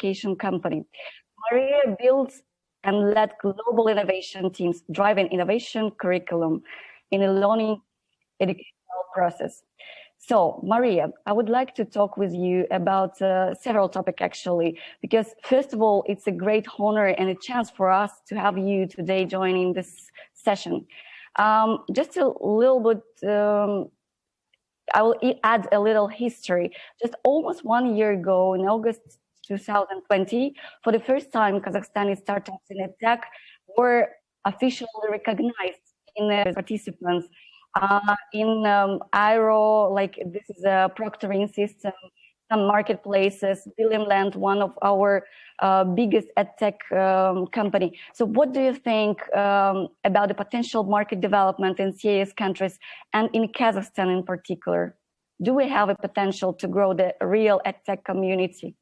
Education company. Maria builds and led global innovation teams, driving innovation curriculum in a learning educational process. So, Maria, I would like to talk with you about several topics, actually, because first of all, it's a great honor and a chance for us to have you today joining this session. Just a little bit, I will add a little history. Just almost 1 year ago, in August 2020, for the first time, Kazakhstani startups in Edtech were officially recognized in the participants. In Aero, like this is a proctoring system, some marketplaces, William Land, one of our biggest edtech company. So what do you think about the potential market development in CIS countries and in Kazakhstan in particular? Do we have a potential to grow the real edtech community?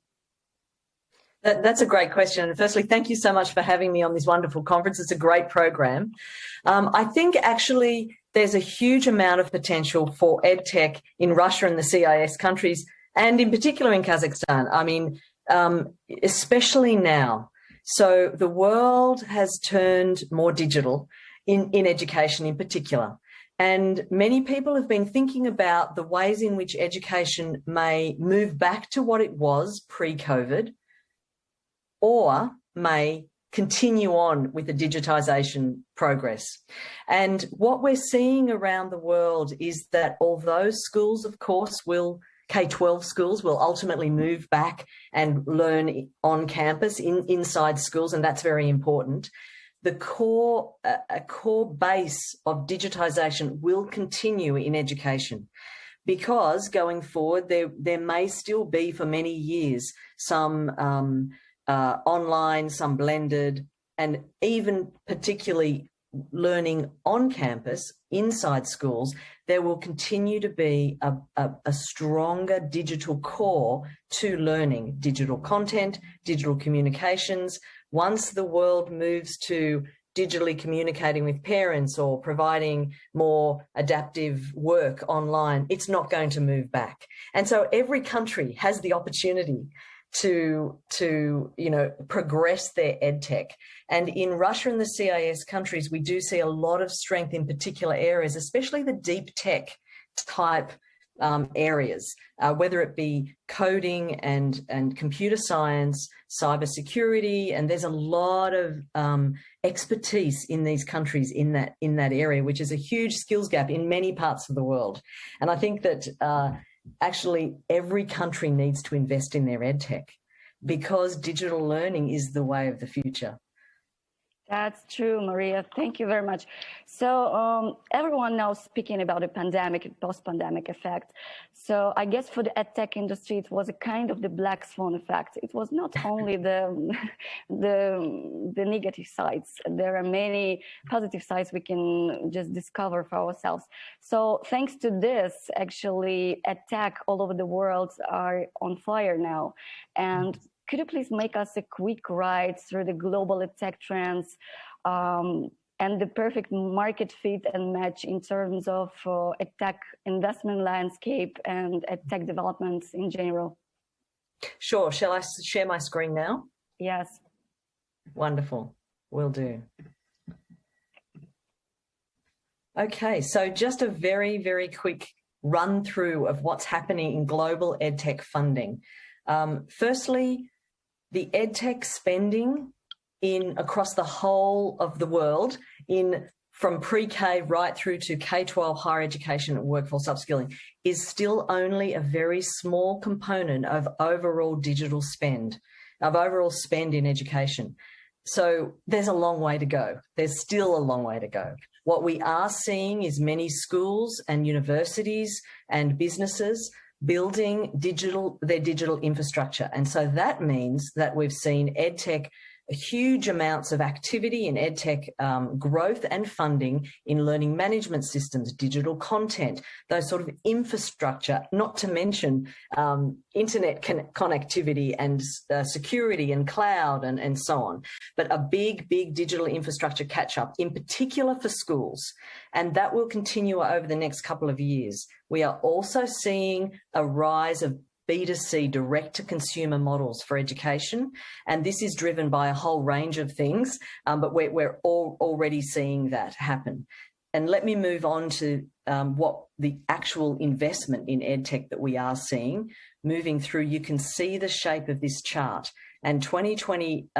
That's a great question. Firstly, thank you so much for having me on this wonderful conference. It's a great program. I think actually there's a huge amount of potential for EdTech in Russia and the CIS countries, and in particular in Kazakhstan. I mean, especially now. So the world has turned more digital in education in particular. And many people have been thinking about the ways in which education may move back to what it was pre-COVID, or may continue on with the digitization progress. And what we're seeing around the world is that although schools, of course, K-12 schools will ultimately move back and learn on campus inside schools, and that's very important. A core base of digitization will continue in education, because going forward, there may still be for many years some online, some blended, and even particularly learning on campus inside schools. There will continue to be a stronger digital core to learning, digital content, digital communications. Once the world moves to digitally communicating with parents or providing more adaptive work online, it's not going to move back. And so every country has the opportunity to progress their edtech. And in Russia and the CIS countries, we do see a lot of strength in particular areas, especially the deep tech type areas, whether it be coding and computer science, cybersecurity, and there's a lot of expertise in these countries in that area, which is a huge skills gap in many parts of the world. And I think that actually every country needs to invest in their edtech, because digital learning is the way of the future. That's true, Maria. Thank you very much. So everyone now speaking about the pandemic, post-pandemic effect. So I guess for the edtech industry, it was a kind of the black swan effect. It was not only the negative sides. There are many positive sides we can just discover for ourselves. So thanks to this, actually, edtech all over the world are on fire now. And could you please make us a quick ride through the global edtech trends and the perfect market fit and match in terms of edtech investment landscape and edtech developments in general? Sure. Shall I share my screen now? Yes. Wonderful. Will do. Okay, so just a very, very quick run through of what's happening in global edtech funding. Firstly, the edtech spending across the whole of the world, from pre-K right through to K-12 higher education and workforce upskilling, is still only a very small component of overall digital spend, of overall spend in education. So there's a long way to go. There's still a long way to go. What we are seeing is many schools and universities and businesses building their digital infrastructure. And so that means that we've seen EdTech huge amounts of activity in EdTech growth and funding in learning management systems, digital content, those sort of infrastructure, not to mention internet connectivity and security and cloud and so on. But a big, big digital infrastructure catch-up, in particular for schools. And that will continue over the next couple of years. We are also seeing a rise of B2C, direct-to-consumer models for education. And this is driven by a whole range of things, but we're already seeing that happen. And let me move on to what the actual investment in EdTech that we are seeing. Moving through, you can see the shape of this chart. And 2020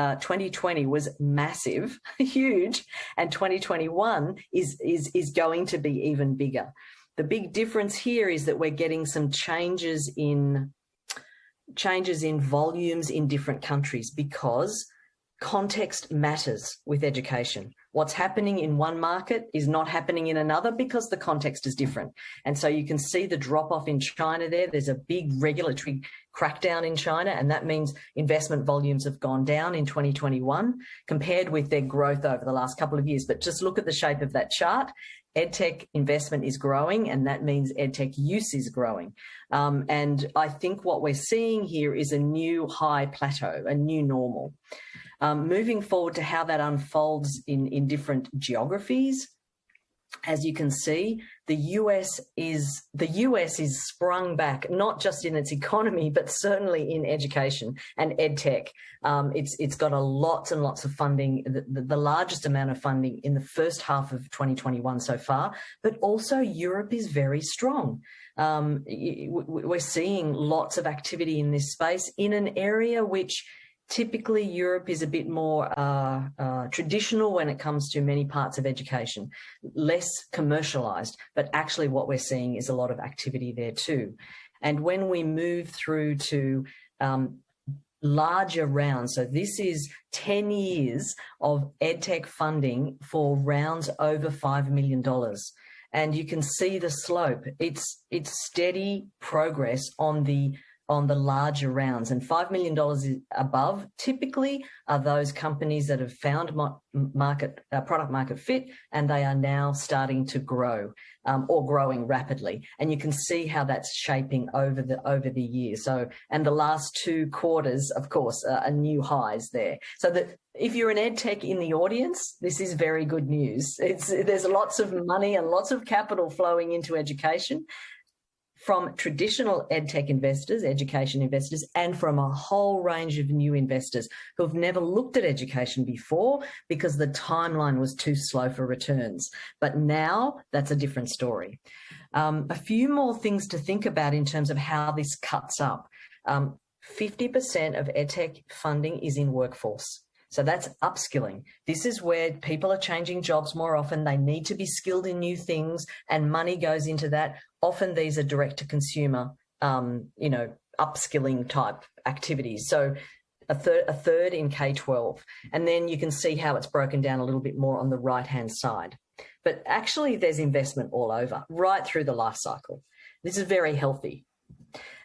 was massive, huge, and 2021 is going to be even bigger. The big difference here is that we're getting some changes in volumes in different countries, because context matters with education. What's happening in one market is not happening in another because the context is different. And so you can see the drop-off in China there. There's a big regulatory crackdown in China, and that means investment volumes have gone down in 2021 compared with their growth over the last couple of years. But just look at the shape of that chart. EdTech investment is growing, and that means EdTech use is growing. And I think what we're seeing here is a new high plateau, a new normal. Moving forward to how that unfolds in different geographies, as you can see, the US is sprung back, not just in its economy, but certainly in education and EdTech. It's got lots and lots of funding, the largest amount of funding in the first half of 2021 so far, but also Europe is very strong. We're seeing lots of activity in this space in an area which typically Europe is a bit more traditional when it comes to many parts of education, less commercialized, but actually what we're seeing is a lot of activity there too. And when we move through to larger rounds, so this is 10 years of EdTech funding for rounds over $5 million. And you can see the slope. It's steady progress on the larger rounds, and $5 million above typically are those companies that have found product market fit, and they are now starting to grow or growing rapidly. And you can see how that's shaping over the years. So, and the last 2 quarters, of course, are new highs there. So that if you're an EdTech in the audience, this is very good news. There's lots of money and lots of capital flowing into education, from traditional EdTech investors, education investors, and from a whole range of new investors who have never looked at education before because the timeline was too slow for returns. But now that's a different story. A few more things to think about in terms of how this cuts up. 50% of EdTech funding is in workforce. So that's upskilling. This is where people are changing jobs more often. They need to be skilled in new things, and money goes into that. Often these are direct to consumer, upskilling type activities. So a third in K-12. And then you can see how it's broken down a little bit more on the right-hand side. But actually there's investment all over, right through the life cycle. This is very healthy.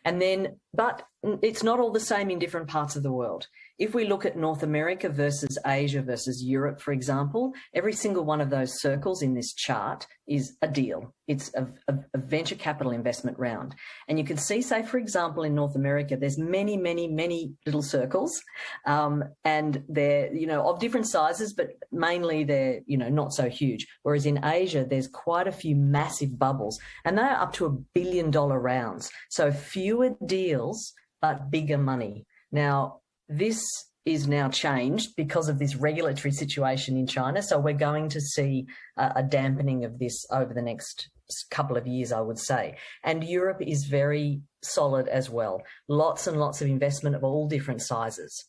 And then, but it's not all the same in different parts of the world. If we look at North America versus Asia versus Europe, for example, every single one of those circles in this chart is a deal. It's a venture capital investment round. And you can see, say, for example, in North America, there's many, many, many little circles, and they're, of different sizes, but mainly they're, not so huge. Whereas in Asia, there's quite a few massive bubbles, and they're up to $1 billion rounds. So fewer deals, but bigger money. Now, this is now changed because of this regulatory situation in China. So we're going to see a dampening of this over the next couple of years, I would say. And Europe is very solid as well. Lots and lots of investment of all different sizes.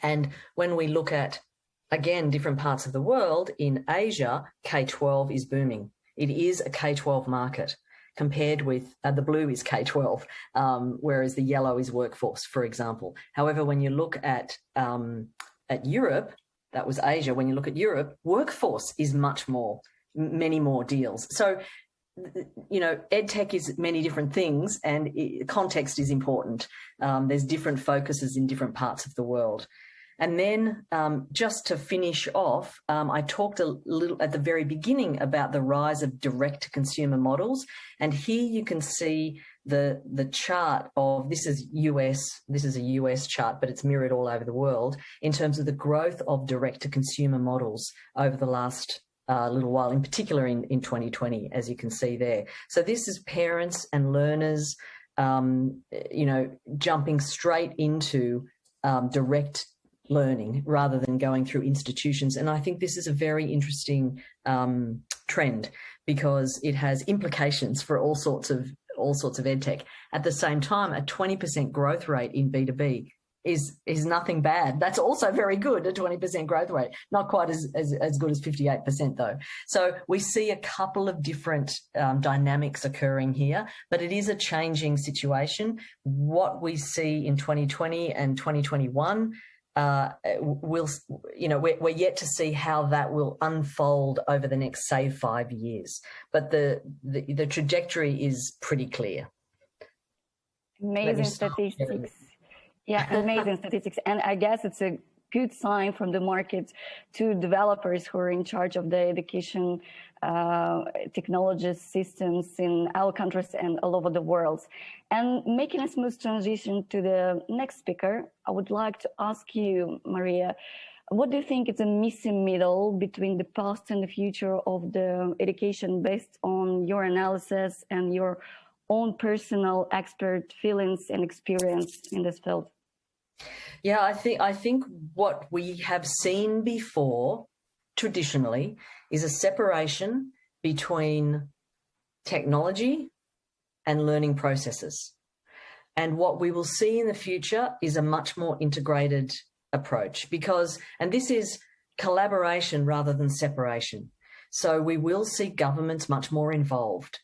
And when we look at, again, different parts of the world, in Asia, K-12 is booming. It is a K-12 market. Compared with the blue is K-12, whereas the yellow is workforce, for example. However, when you look at Europe, that was Asia. When you look at Europe, workforce is many more deals. So, EdTech is many different things, and context is important. There's different focuses in different parts of the world. And then just to finish off, I talked a little at the very beginning about the rise of direct-to-consumer models. And here you can see the chart of, this is a US chart, but it's mirrored all over the world in terms of the growth of direct-to-consumer models over the last little while, in particular in 2020, as you can see there. So this is parents and learners jumping straight into direct learning rather than going through institutions. And I think this is a very interesting trend, because it has implications for all sorts of edtech. At the same time, a 20% growth rate in B2B is nothing bad. That's also very good, a 20% growth rate. Not quite as good as 58% though. So we see a couple of different dynamics occurring here, but it is a changing situation. What we see in 2020 and 2021, we're yet to see how that will unfold over the next, say, 5 years. But the trajectory is pretty clear. Amazing statistics. Yeah, amazing statistics. And I guess it's a good sign from the market to developers who are in charge of the education technology systems in our countries and all over the world. And making a smooth transition to the next speaker, I would like to ask you, Maria, what do you think is a missing middle between the past and the future of the education, based on your analysis and your own personal expert feelings and experience in this field? Yeah, I think what we have seen before traditionally is a separation between technology and learning processes. And what we will see in the future is a much more integrated approach, and this is collaboration rather than separation. So we will see governments much more involved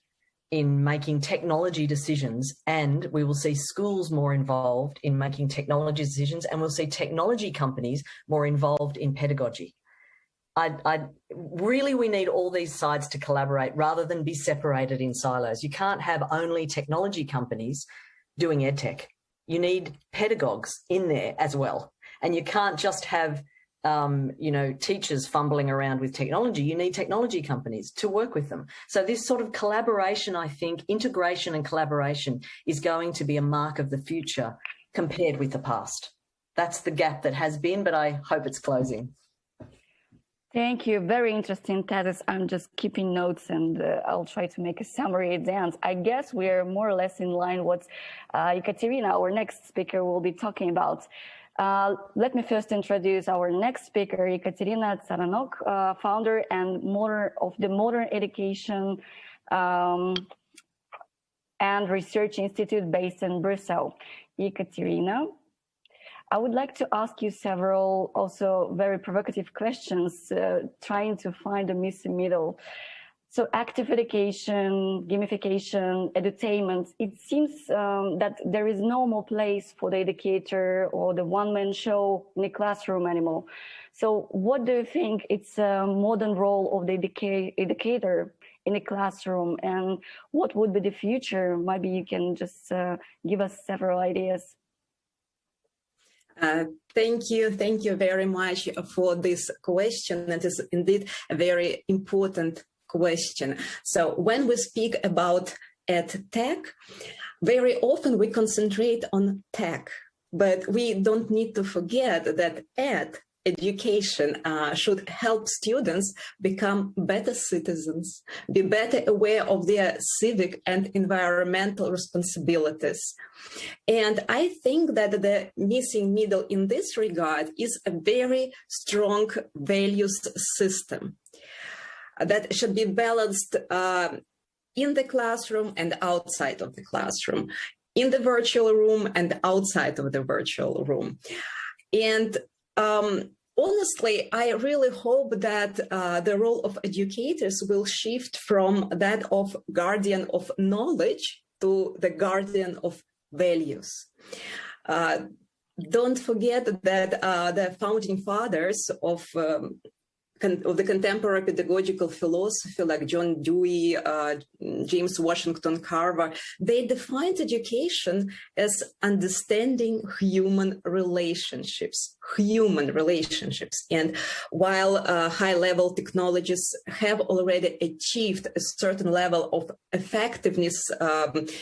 in making technology decisions, and we will see schools more involved in making technology decisions, and we'll see technology companies more involved in pedagogy. We need all these sides to collaborate rather than be separated in silos. You can't have only technology companies doing edtech. You need pedagogues in there as well. And you can't just have teachers fumbling around with technology. You need technology companies to work with them. So this sort of collaboration, I think, integration and collaboration is going to be a mark of the future compared with the past. That's the gap that has been, but I hope it's closing. Thank you. Very interesting, Tadas. I'm just keeping notes, and I'll try to make a summary at the end. I guess we're more or less in line what Ekaterina, our next speaker, will be talking about. Let me first introduce our next speaker, Ekaterina Tsaranok, founder and of the Modern Education and Research Institute based in Brussels. Ekaterina, I would like to ask you several also very provocative questions, trying to find a missing middle. So active education, gamification, edutainment, it seems that there is no more place for the educator or the one-man show in the classroom anymore. So what do you think it's a modern role of the educator in the classroom, and what would be the future? Maybe you can just give us several ideas. Thank you very much for this question. It is indeed a very important question. So when we speak about EdTech, very often we concentrate on tech, but we don't need to forget that education should help students become better citizens, be better aware of their civic and environmental responsibilities. And I think that the missing middle in this regard is a very strong values system that should be balanced in the classroom and outside of the classroom, in the virtual room and outside of the virtual room. And honestly, I really hope that the role of educators will shift from that of guardian of knowledge to the guardian of values. Don't forget that the founding fathers of the contemporary pedagogical philosophy, like John Dewey, James Washington Carver, they defined education as understanding human relationships. And while high-level technologies have already achieved a certain level of effectiveness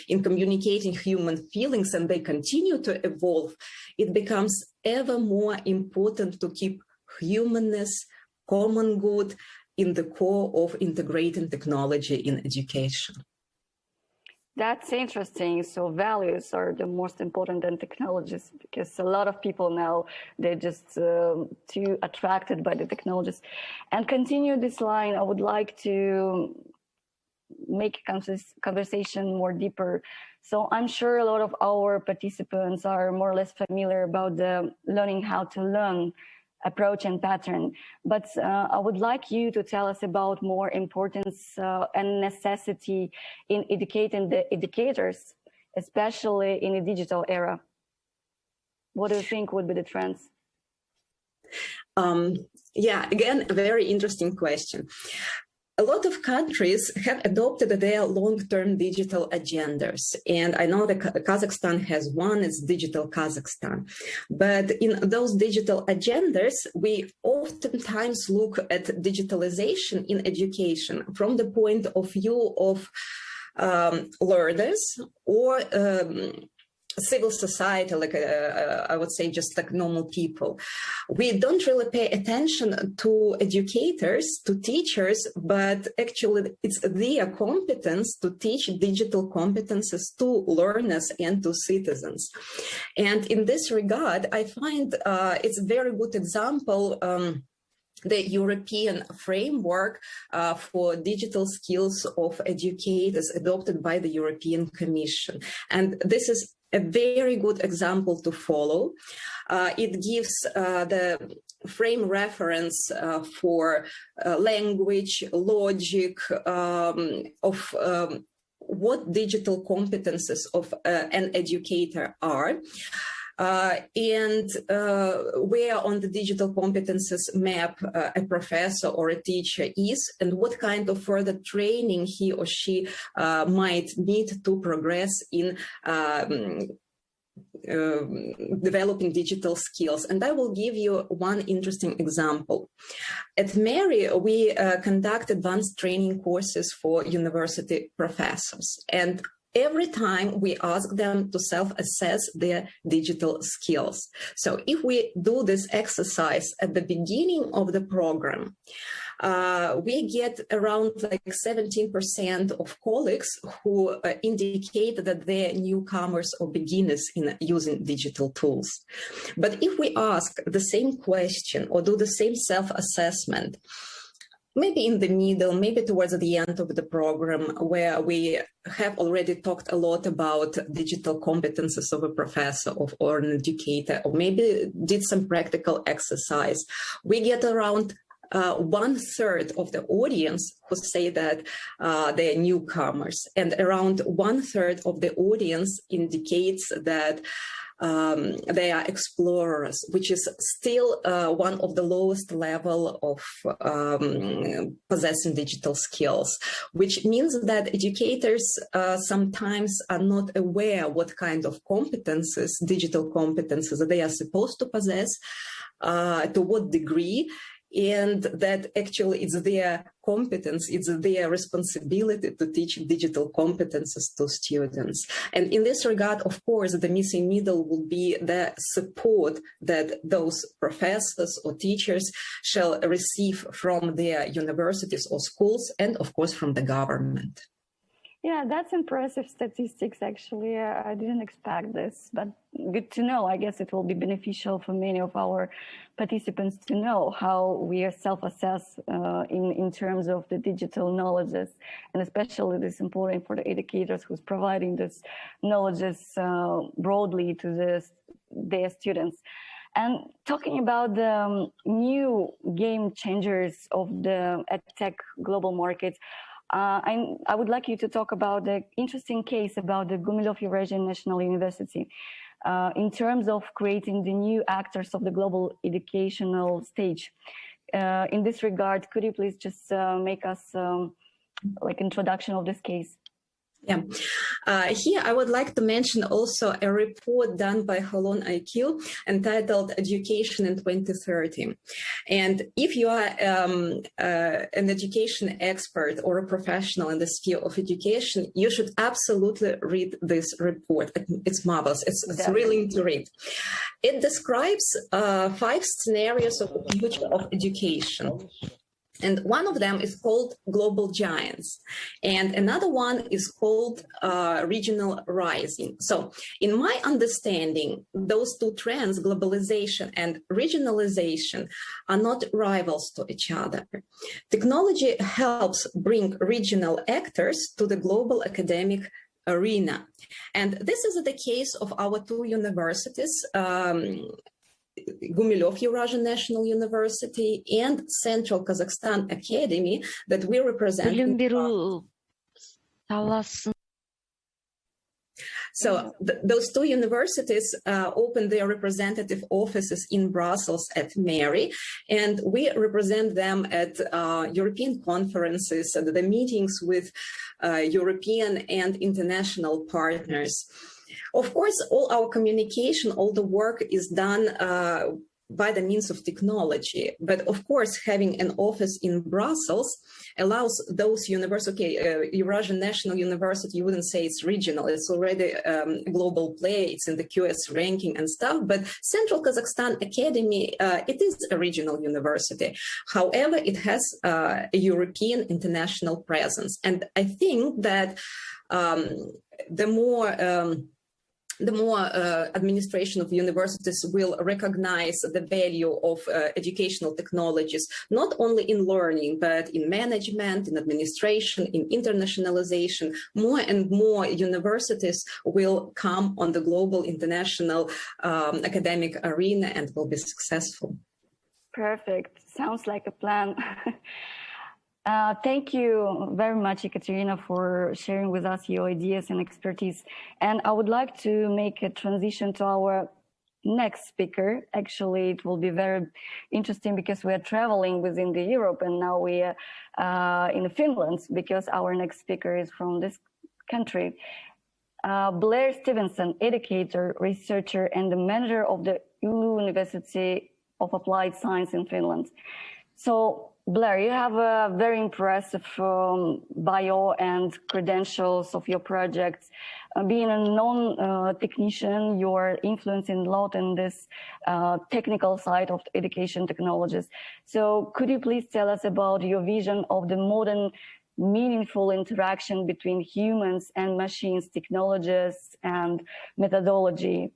in communicating human feelings, and they continue to evolve, it becomes ever more important to keep humanness, common good in the core of integrating technology in education. That's interesting. So values are the most important than technologies, because a lot of people now, they're just too attracted by the technologies. And continue this line, I would like to make conversation more deeper. So I'm sure a lot of our participants are more or less familiar about the learning how to learn approach and pattern. But I would like you to tell us about more importance and necessity in educating the educators, especially in the digital era. What do you think would be the trends? Yeah, again, a very interesting question. A lot of countries have adopted their long-term digital agendas. And I know that Kazakhstan has one, it's Digital Kazakhstan. But in those digital agendas, we oftentimes look at digitalization in education from the point of view of learners or civil society, like I would say just like normal people. We don't really pay attention to educators, to teachers, but actually it's their competence to teach digital competences to learners and to citizens. And in this regard, I find it's a very good example the European framework for digital skills of educators adopted by the European Commission. And this is a very good example to follow. It gives the frame reference for language, logic of what digital competences of an educator are. And where on the digital competences map a professor or a teacher is, and what kind of further training he or she might need to progress in developing digital skills. And I will give you one interesting example. At Mary, we conduct advanced training courses for university professors. And every time we ask them to self-assess their digital skills. So if we do this exercise at the beginning of the program, we get around like 17% of colleagues who indicate that they're newcomers or beginners in using digital tools. But if we ask the same question or do the same self-assessment, maybe in the middle, maybe towards the end of the program, where we have already talked a lot about digital competences of a professor or an educator, or maybe did some practical exercise, we get around 1/3 of the audience who say that they're newcomers, and around 1/3 of the audience indicates that they are explorers, which is still one of the lowest level of possessing digital skills, which means that educators sometimes are not aware what kind of competences, digital competences, they are supposed to possess, to what degree, and that actually it's their competence, it's their responsibility to teach digital competences to students. And in this regard, of course, the missing middle will be the support that those professors or teachers shall receive from their universities or schools, and of course from the government. Yeah, that's impressive statistics, actually. I didn't expect this, but good to know. I guess it will be beneficial for many of our participants to know how we are self-assess in terms of the digital knowledges, and especially this important for the educators who's providing this knowledges broadly to their students. And talking about the new game changers of the Edtech global market, I would like you to talk about the interesting case about the Gumilov Eurasian National University in terms of creating the new actors of the global educational stage. In this regard, could you please just make us like introduction of this case? Yeah. Here I would like to mention also a report done by Holon IQ entitled Education in 2030. And if you are an education expert or a professional in the sphere of education, you should absolutely read this report. It's marvelous. It's thrilling to read. It describes 5 scenarios of the future of education. And one of them is called Global Giants, and another one is called Regional Rising. So in my understanding, those two trends, globalization and regionalization, are not rivals to each other. Technology helps bring regional actors to the global academic arena. And this is the case of our two universities, Gumilev Eurasian National University and Central Kazakhstan Academy, that we represent. So those two universities opened their representative offices in Brussels at Mary, and we represent them at European conferences and the meetings with European and international partners. Of course, all our communication, all the work is done by the means of technology. But of course, having an office in Brussels allows those universities, Eurasian National University, you wouldn't say it's regional, it's already a global play, it's in the QS ranking and stuff, but Central Kazakhstan Academy, it is a regional university. However, it has a European international presence. And I think that the more administration of universities will recognize the value of educational technologies, not only in learning, but in management, in administration, in internationalization, more and more universities will come on the global international academic arena and will be successful. Perfect. Sounds like a plan. Thank you very much, Ekaterina, for sharing with us your ideas and expertise. And I would like to make a transition to our next speaker. Actually, it will be very interesting because we are traveling within the Europe, and now we are in Finland because our next speaker is from this country. Blair Stevenson, educator, researcher, and the manager of the Oulu University of Applied Science in Finland. So, Blair, you have a very impressive bio and credentials of your projects. Being a non-technician, your influence in a lot in this technical side of education technologies. So could you please tell us about your vision of the modern meaningful interaction between humans and machines, technologies and methodology?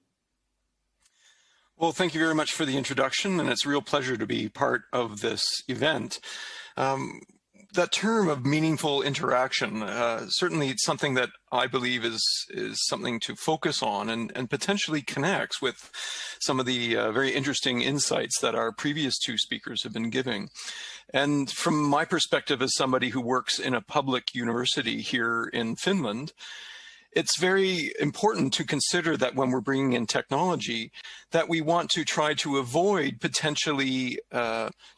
Well, thank you very much for the introduction, and it's a real pleasure to be part of this event. That term of meaningful interaction, certainly it's something that I believe is something to focus on and potentially connects with some of the very interesting insights that our previous two speakers have been giving. And from my perspective as somebody who works in a public university here in Finland, it's very important to consider that when we're bringing in technology, that we want to try to avoid potentially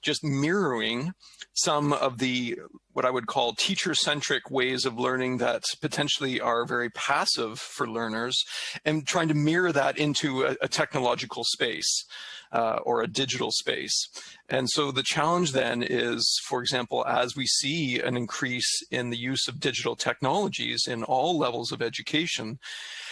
just mirroring some of the, what I would call teacher-centric ways of learning that potentially are very passive for learners, and trying to mirror that into a technological space or a digital space. And so the challenge then is, for example, as we see an increase in the use of digital technologies in all levels of education,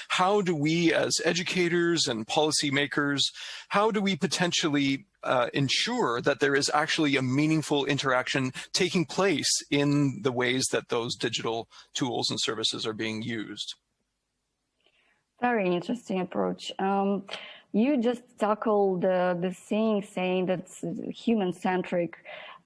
how do we as educators and policymakers, how do we potentially ensure that there is actually a meaningful interaction taking place in the ways that those digital tools and services are being used? Very interesting approach. You just tackled the saying that's human-centric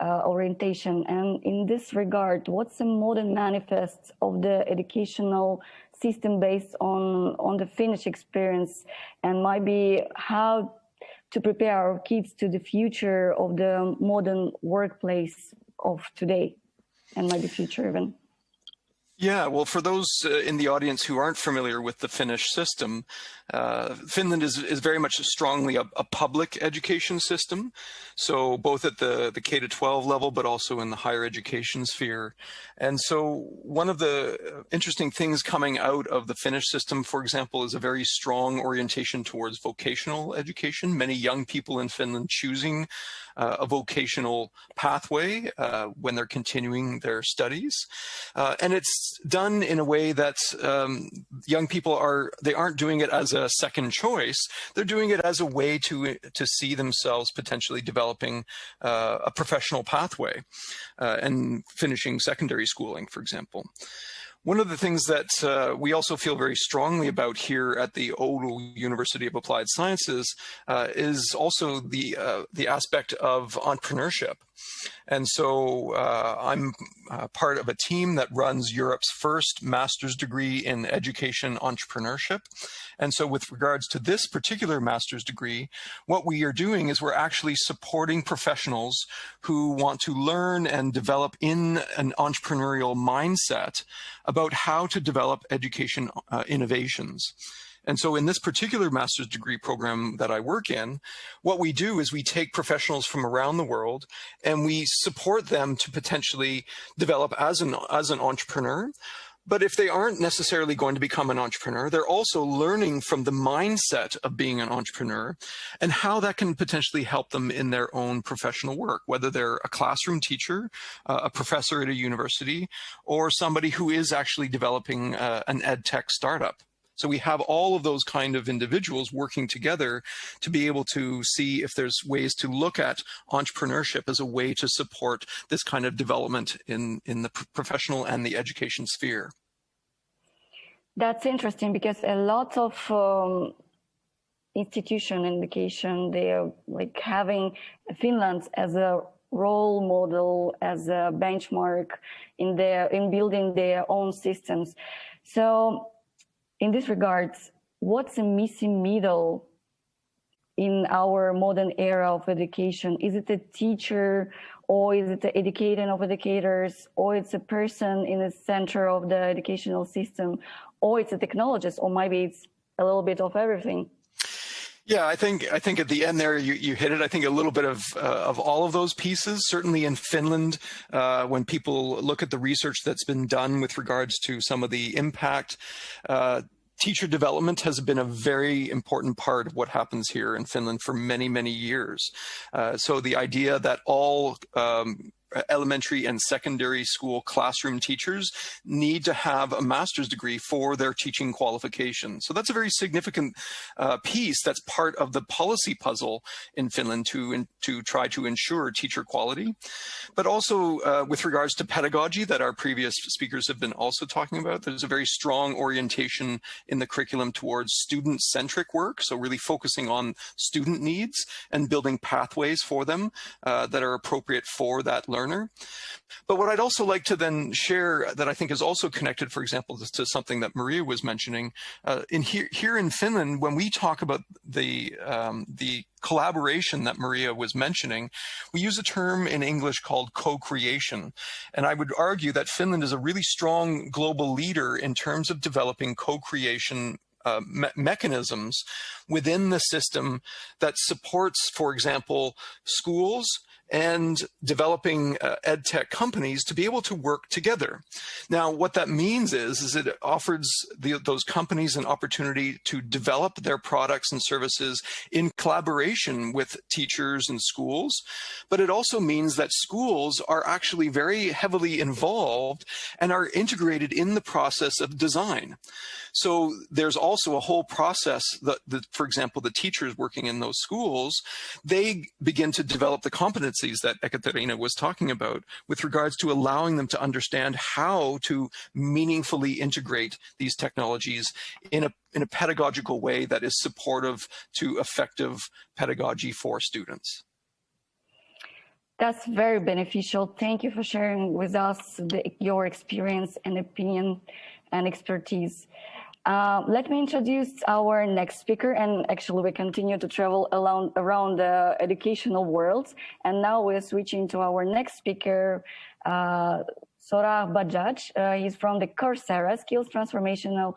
orientation. And in this regard, what's a modern manifest of the educational system based on the Finnish experience, and maybe how to prepare our kids to the future of the modern workplace of today and maybe future even? Yeah, well, for those in the audience who aren't familiar with the Finnish system, Finland is very much strongly a public education system. So both at the K-12 level, but also in the higher education sphere. And so one of the interesting things coming out of the Finnish system, for example, is a very strong orientation towards vocational education. Many young people in Finland choosing a vocational pathway when they're continuing their studies. And it's done in a way that young people aren't doing it as a second choice. They're doing it as a way to see themselves potentially developing a professional pathway and finishing secondary schooling, for example. One of the things that we also feel very strongly about here at the Oulu University of Applied Sciences is also the aspect of entrepreneurship. And so I'm part of a team that runs Europe's first master's degree in education entrepreneurship. And so with regards to this particular master's degree, what we are doing is we're actually supporting professionals who want to learn and develop in an entrepreneurial mindset about how to develop education innovations. And so in this particular master's degree program that I work in, what we do is we take professionals from around the world and we support them to potentially develop as an entrepreneur. But if they aren't necessarily going to become an entrepreneur, they're also learning from the mindset of being an entrepreneur and how that can potentially help them in their own professional work, whether they're a classroom teacher, a professor at a university, or somebody who is actually developing an Edtech startup. So we have all of those kind of individuals working together to be able to see if there's ways to look at entrepreneurship as a way to support this kind of development in the professional and the education sphere. That's interesting because a lot of institution in education, they're like having Finland as a role model, as a benchmark in building their own systems. So in this regard, what's a missing middle in our modern era of education? Is it a teacher, or is it the educating of educators, or it's a person in the center of the educational system, or it's a technologist, or maybe it's a little bit of everything? Yeah, I think at the end there you hit it. I think a little bit of all of those pieces. Certainly in Finland, when people look at the research that's been done with regards to some of the impact, teacher development has been a very important part of what happens here in Finland for many, many years. So the idea that all elementary and secondary school classroom teachers need to have a master's degree for their teaching qualification. So that's a very significant piece that's part of the policy puzzle in Finland to try to ensure teacher quality. But also with regards to pedagogy that our previous speakers have been also talking about, there's a very strong orientation in the curriculum towards student-centric work, so really focusing on student needs and building pathways for them that are appropriate for that learner. But what I'd also like to then share that I think is also connected, for example, to something that Maria was mentioning, here in Finland, when we talk about the collaboration that Maria was mentioning, we use a term in English called co-creation. And I would argue that Finland is a really strong global leader in terms of developing co-creation mechanisms within the system that supports, for example, schools and developing edtech companies to be able to work together. Now, what that means is it offers those companies an opportunity to develop their products and services in collaboration with teachers and schools, but it also means that schools are actually very heavily involved and are integrated in the process of design. So there's also a whole process that, for example, the teachers working in those schools, they begin to develop the competencies that Ekaterina was talking about with regards to allowing them to understand how to meaningfully integrate these technologies in a pedagogical way that is supportive to effective pedagogy for students. That's very beneficial. Thank you for sharing with us your experience and opinion and expertise. Let me introduce our next speaker, and actually we continue to travel around the educational world. And now we're switching to our next speaker, Sorabh Bajaj. He's from the Coursera Skills Transformational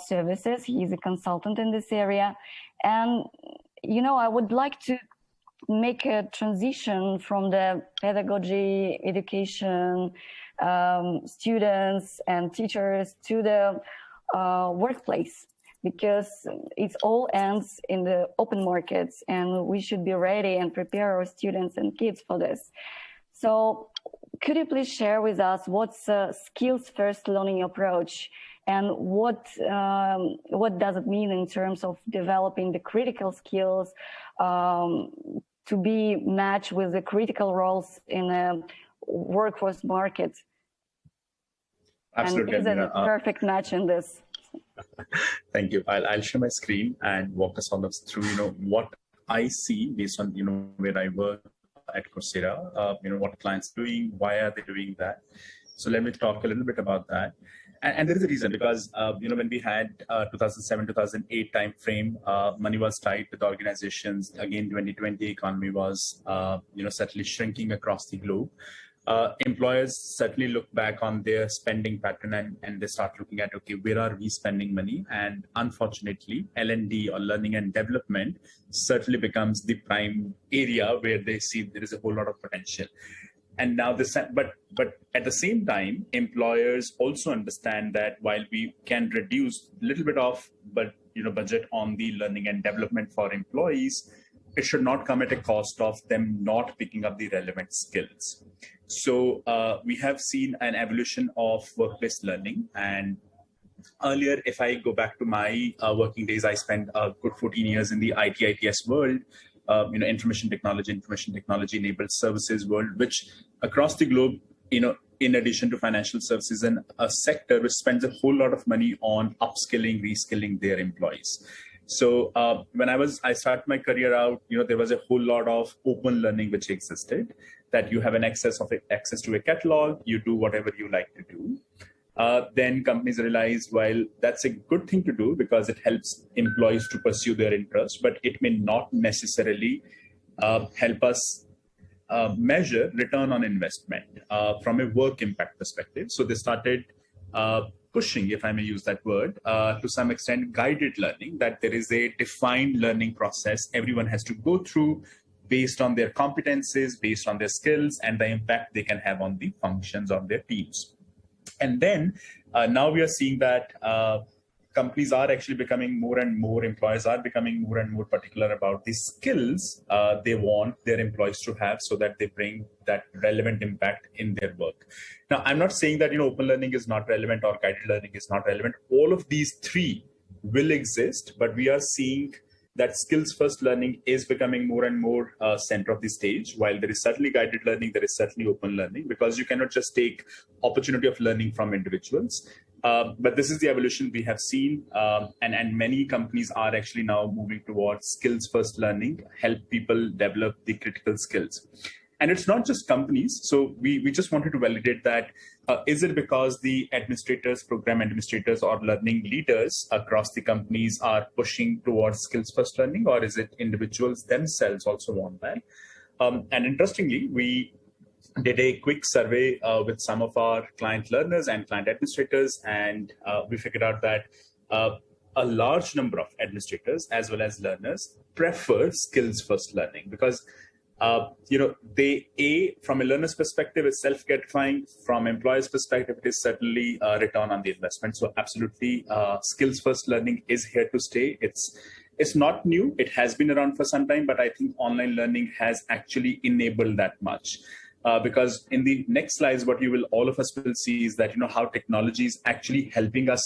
Services. He's a consultant in this area. And, you know, I would like to make a transition from the pedagogy, education, students and teachers to the workplace. because it all ends in the open markets, and we should be ready and prepare our students and kids for this. So could you please share with us what's a skills-first learning approach, and what does it mean in terms of developing the critical skills to be matched with the critical roles in the workforce market? Absolutely. And is it a perfect match in this? Thank you. I'll share my screen and walk us all through, what I see based on, where I work at Coursera, what clients are doing, why are they doing that? So let me talk a little bit about that. And there is a reason, because, when we had 2007, 2008 time frame, money was tight with organizations. Again, 2020 economy was, certainly shrinking across the globe. Employers certainly look back on their spending pattern and they start looking at, okay, where are we spending money? And unfortunately, L&D or learning and development certainly becomes the prime area where they see there is a whole lot of potential. And now but at the same time, employers also understand that while we can reduce a little bit of budget on the learning and development for employees, it should not come at a cost of them not picking up the relevant skills. So we have seen an evolution of work-based learning. And earlier, if I go back to my working days, I spent a good 14 years in the IT/ITS world, information technology enabled services world, which across the globe, in addition to financial services and a sector which spends a whole lot of money on upskilling, reskilling their employees. So when I started my career out, there was a whole lot of open learning which existed, that you have an access to a catalog, you do whatever you like to do. Then companies realized, while that's a good thing to do because it helps employees to pursue their interests, but it may not necessarily help us measure return on investment from a work impact perspective. So they started pushing, if I may use that word, to some extent, guided learning, that there is a defined learning process everyone has to go through based on their competencies, based on their skills, and the impact they can have on the functions of their teams. And then now we are seeing that companies are actually becoming more and more, employers are becoming more and more particular about the skills they want their employees to have so that they bring that relevant impact in their work. Now, I'm not saying that, open learning is not relevant or guided learning is not relevant. All of these three will exist, but we are seeing that skills-first learning is becoming more and more center of the stage. While there is certainly guided learning, there is certainly open learning, because you cannot just take opportunity of learning from individuals. But this is the evolution we have seen, and many companies are actually now moving towards skills-first learning, help people develop the critical skills. And it's not just companies. So we just wanted to validate that. Is it because the administrators, program administrators, or learning leaders across the companies are pushing towards skills-first learning, or is it individuals themselves also want that? And interestingly, we did a quick survey with some of our client learners and client administrators, and we figured out that a large number of administrators as well as learners prefer skills-first learning because from a learner's perspective, it's self-gratifying. From employer's perspective, it is certainly a return on the investment. So absolutely, skills-first learning is here to stay. It's not new. It has been around for some time, but I think online learning has actually enabled that much. Because in the next slides, what all of us will see is that, how technology is actually helping us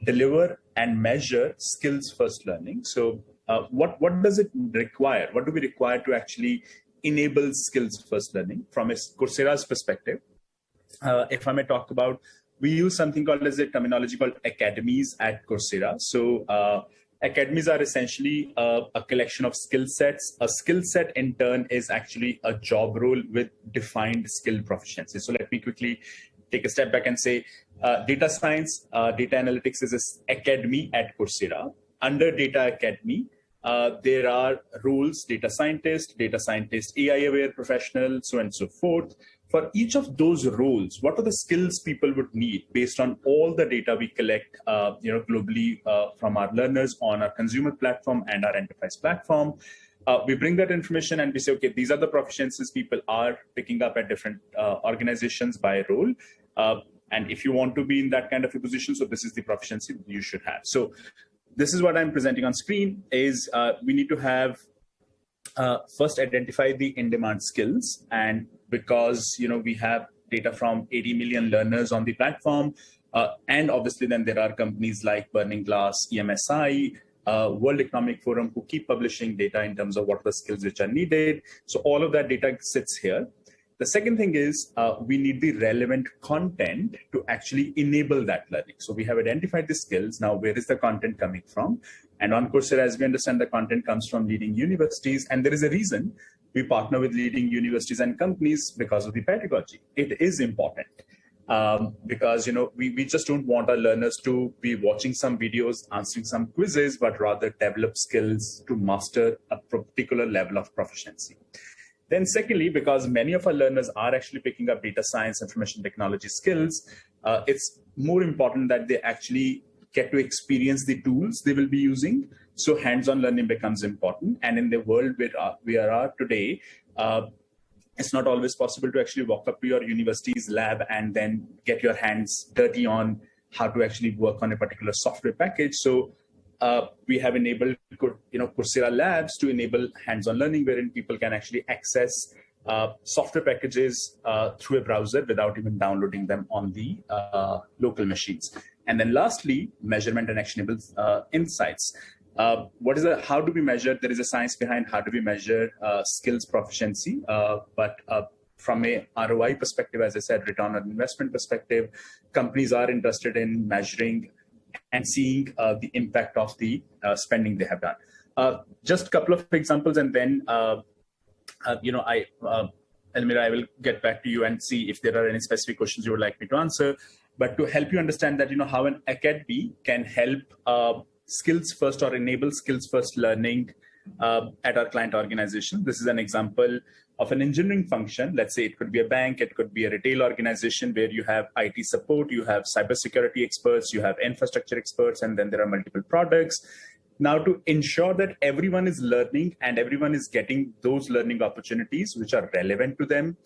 deliver and measure skills-first learning. So what does it require? What do we require to actually enable skills-first learning from a Coursera's perspective? If I may talk about, we use something called as a terminology called academies at Coursera. So academies are essentially a collection of skill sets. A skill set in turn is actually a job role with defined skill proficiency. So let me quickly take a step back and say data science, data analytics is an academy at Coursera. Under data academy, there are roles, data scientist, AI-aware professional, so on and so forth. For each of those roles, what are the skills people would need based on all the data we collect, globally from our learners on our consumer platform and our enterprise platform? We bring that information and we say, okay, these are the proficiencies people are picking up at different organizations by role. And if you want to be in that kind of a position, so this is the proficiency you should have. So this is what I'm presenting on screen is we need to have first identify the in-demand skills. And because, we have data from 80 million learners on the platform, and obviously then there are companies like Burning Glass, EMSI, World Economic Forum who keep publishing data in terms of what are the skills which are needed. So all of that data sits here. The second thing is we need the relevant content to actually enable that learning. So we have identified the skills. Now, where is the content coming from? And on Coursera, as we understand, the content comes from leading universities. And there is a reason we partner with leading universities and companies because of the pedagogy. It is important. Because we just don't want our learners to be watching some videos, answering some quizzes, but rather develop skills to master a particular level of proficiency. Then secondly, because many of our learners are actually picking up data science, information technology skills, it's more important that they actually get to experience the tools they will be using. So hands-on learning becomes important. And in the world where we are today, it's not always possible to actually walk up to your university's lab and then get your hands dirty on how to actually work on a particular software package. So we have enabled Coursera labs to enable hands-on learning, wherein people can actually access software packages through a browser without even downloading them on the local machines. And then lastly, measurement and actionable insights. How do we measure? There is a science behind how do we measure skills proficiency, but from a ROI perspective, as I said, return on investment perspective, companies are interested in measuring and seeing the impact of the spending they have done. Just a couple of examples, and then Elmira, I will get back to you and see if there are any specific questions you would like me to answer. But to help you understand that how an academy can help skills first or enable skills first learning at our client organization. This is an example of an engineering function. Let's say it could be a bank, it could be a retail organization where you have IT support, you have cybersecurity experts, you have infrastructure experts, and then there are multiple products. Now, to ensure that everyone is learning and everyone is getting those learning opportunities which are relevant to them,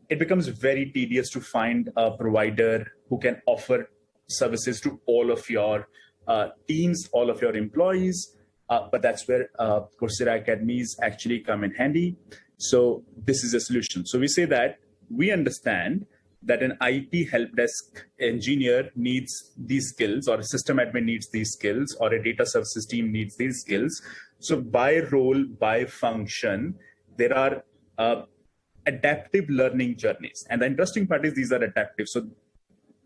it becomes very tedious to find a provider who can offer services to all of your teams, all of your employees, but that's where Coursera Academies actually come in handy. So this is a solution. So we say that we understand that an IT help desk engineer needs these skills, or a system admin needs these skills, or a data services team needs these skills. So by role, by function, there are adaptive learning journeys. And the interesting part is these are adaptive. So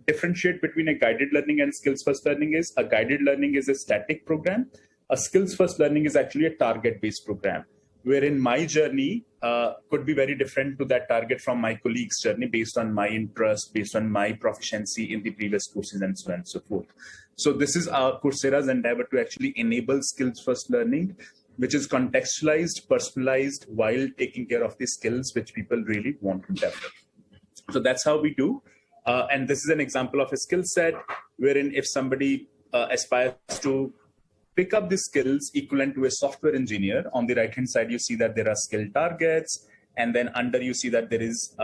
differentiate between a guided learning and skills first learning is a guided learning is a static program. A skills first learning is actually a target based program, wherein my journey could be very different to that target from my colleague's journey based on my interest, based on my proficiency in the previous courses, and so on and so forth. So this is our Coursera's endeavor to actually enable skills first learning, which is contextualized, personalized, while taking care of the skills which people really want to develop. So that's how we do. And this is an example of a skill set wherein if somebody aspires to pick up the skills equivalent to a software engineer, on the right hand side you see that there are skill targets, and then under you see that there is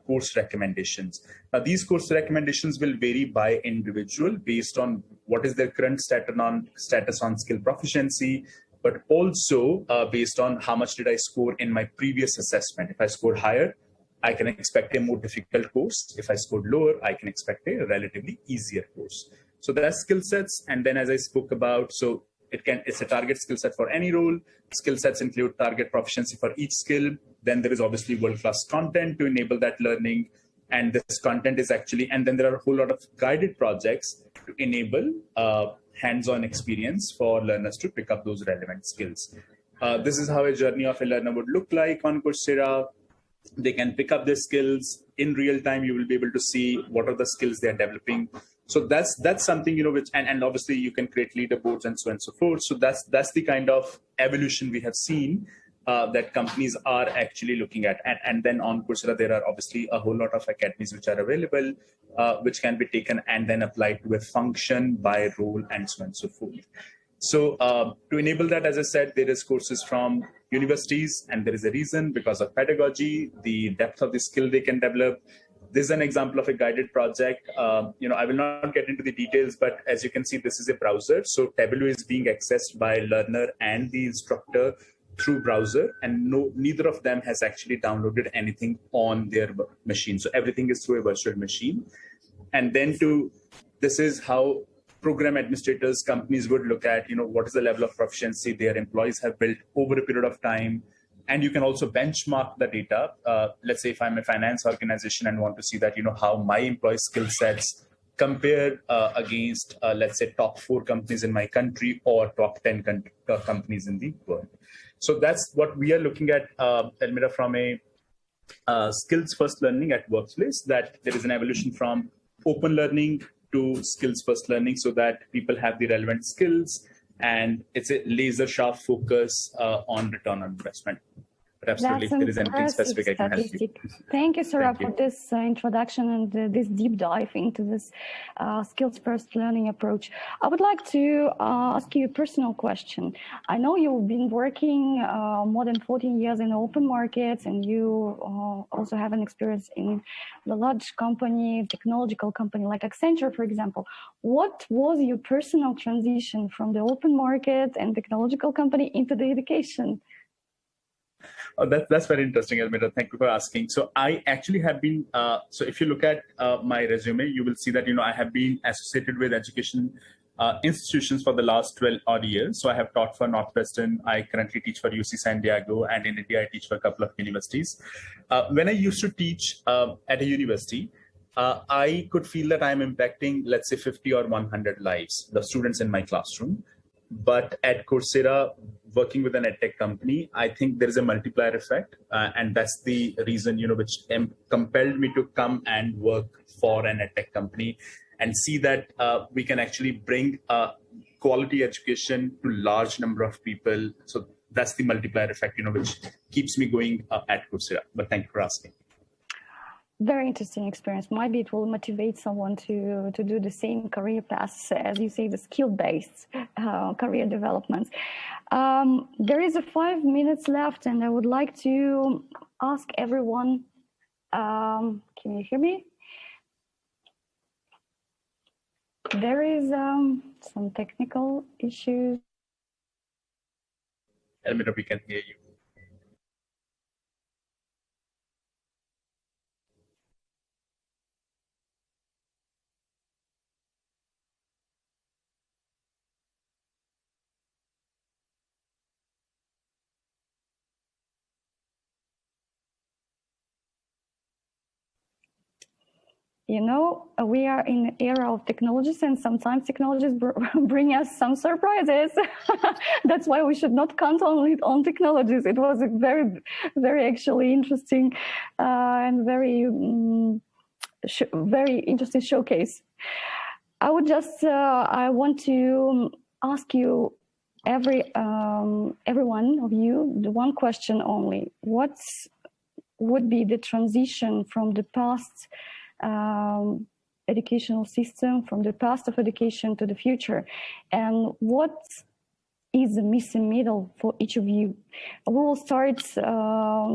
course recommendations. Now these course recommendations will vary by individual based on what is their current status on skill proficiency, but also based on how much did I score in my previous assessment. If I scored higher, I can expect a more difficult course. If I scored lower, I can expect a relatively easier course. So that's skill sets. And then as I spoke about, so it's a target skill set for any role. Skill sets include target proficiency for each skill. Then there is obviously world-class content to enable that learning. And this content is actually, and then there are a whole lot of guided projects to enable hands-on experience for learners to pick up those relevant skills. This is how a journey of a learner would look like on Coursera. They can pick up their skills in real time. You will be able to see what are the skills they are developing. So that's something, which, and obviously you can create leaderboards and so on and so forth. So that's the kind of evolution we have seen that companies are actually looking at. And then on Coursera, there are obviously a whole lot of academies which are available, which can be taken and then applied to a function by role and so on and so forth. So to enable that, as I said, there is courses from universities, and there is a reason because of pedagogy, the depth of the skill they can develop. This is an example of a guided project. I will not get into the details, but as you can see, this is a browser. So Tableau is being accessed by learner and the instructor through browser, and neither of them has actually downloaded anything on their machine. So everything is through a virtual machine. And then this is how program administrators, companies would look at, what is the level of proficiency their employees have built over a period of time. And you can also benchmark the data. Let's say if I'm a finance organization and want to see that, how my employee skill sets compare against, let's say, top 4 companies in my country or top 10 companies in the world. So that's what we are looking at, Elmira, from a skills first learning at workplace, that there is an evolution from open learning to skills first learning so that people have the relevant skills, and it's a laser sharp focus on return on investment. But absolutely, if there is anything specific, I can help you. Thank you, Sorabh, for this introduction and this deep dive into this skills first learning approach. I would like to ask you a personal question. I know you've been working more than 14 years in open markets, and you also have an experience in the large company, technological company like Accenture, for example. What was your personal transition from the open market and technological company into the education? Oh, that's very interesting, Elmira. Thank you for asking. So I actually have been, so if you look at my resume, you will see that, I have been associated with education institutions for the last 12 odd years. So I have taught for Northwestern. I currently teach for UC San Diego, and in India, I teach for a couple of universities. When I used to teach at a university, I could feel that I'm impacting, let's say, 50 or 100 lives, the students in my classroom. But at Coursera, working with an Edtech company, I think there is a multiplier effect. And that's the reason, which compelled me to come and work for an Edtech company and see that we can actually bring quality education to large number of people. So that's the multiplier effect, which keeps me going at Coursera. But thank you for asking. Very interesting experience. Maybe it will motivate someone to do the same career paths, as you say, the skill-based career developments. There is 5 minutes left, and I would like to ask everyone, can you hear me? There is some technical issues. Elmira, we can hear you. We are in an era of technologies, and sometimes technologies bring us some surprises. That's why we should not count only on technologies. It was a very, very actually interesting and very interesting showcase. I want to ask you, every one of you, the one question only: what would be the transition from the past educational system, from the past of education to the future, and what is the missing middle for each of you? We will start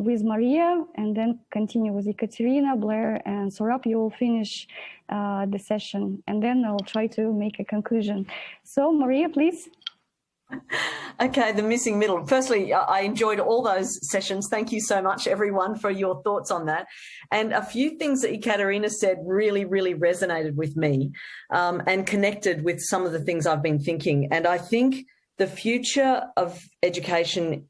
with Maria and then continue with Ekaterina, Blair, and Sorabh. You will finish the session, and then I'll try to make a conclusion. So Maria, please. Okay, the missing middle. Firstly, I enjoyed all those sessions. Thank you so much, everyone, for your thoughts on that. And a few things that Ekaterina said really, really resonated with me and connected with some of the things I've been thinking. And I think the future of education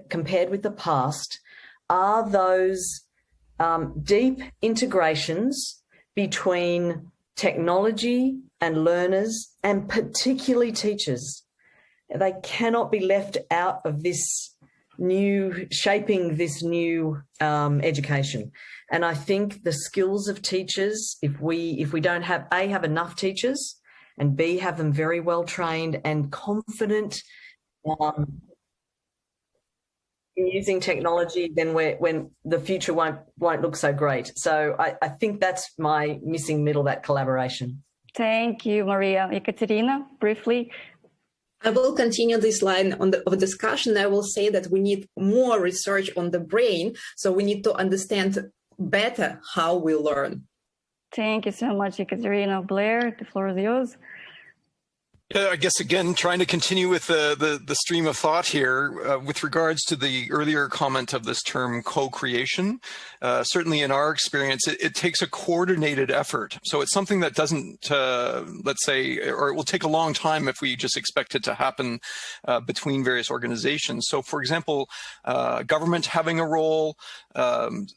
compared with the past are those deep integrations between technology and learners, and particularly teachers. They cannot be left out of shaping this new education. And I think the skills of teachers, if we don't have enough teachers, and B, have them very well trained and confident in using technology, then when the future won't look so great. So I think that's my missing middle, that collaboration. Thank you, Maria. Ekaterina, briefly. I will continue this line of discussion. I will say that we need more research on the brain. So we need to understand better how we learn. Thank you so much, Ekaterina. Blair, the floor is yours. Yeah, I guess, again, trying to continue with the stream of thought here with regards to the earlier comment of this term co-creation. Certainly in our experience, it takes a coordinated effort. So it's something that doesn't, let's say, or it will take a long time if we just expect it to happen between various organizations. So, for example, government having a role,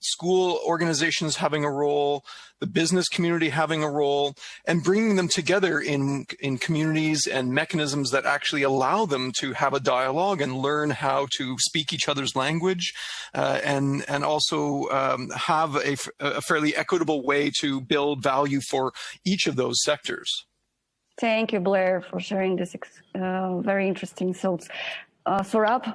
school organizations having a role, the business community having a role, and bringing them together in communities and mechanisms that actually allow them to have a dialogue and learn how to speak each other's language, and also have a fairly equitable way to build value for each of those sectors. Thank you, Blair, for sharing this very interesting thoughts. Sorabh?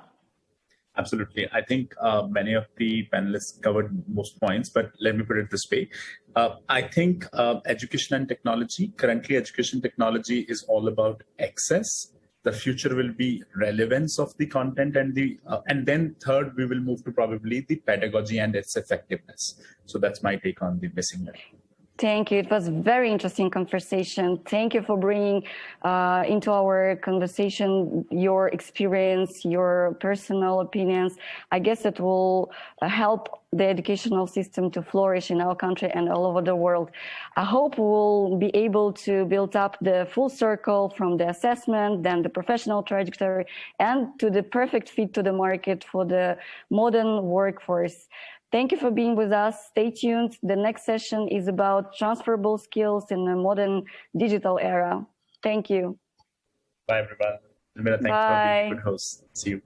Absolutely. I think many of the panelists covered most points, but let me put it this way. I think education and technology, currently education technology is all about access. The future will be relevance of the content and then third, we will move to probably the pedagogy and its effectiveness. So that's my take on the missing link. Thank you. It was a very interesting conversation. Thank you for bringing into our conversation your experience, your personal opinions. I guess it will help the educational system to flourish in our country and all over the world. I hope we'll be able to build up the full circle from the assessment, then the professional trajectory, and to the perfect fit to the market for the modern workforce. Thank you for being with us. Stay tuned. The next session is about transferable skills in a modern digital era. Thank you. Bye, everyone. Elmira, thank you for being a good host. See you.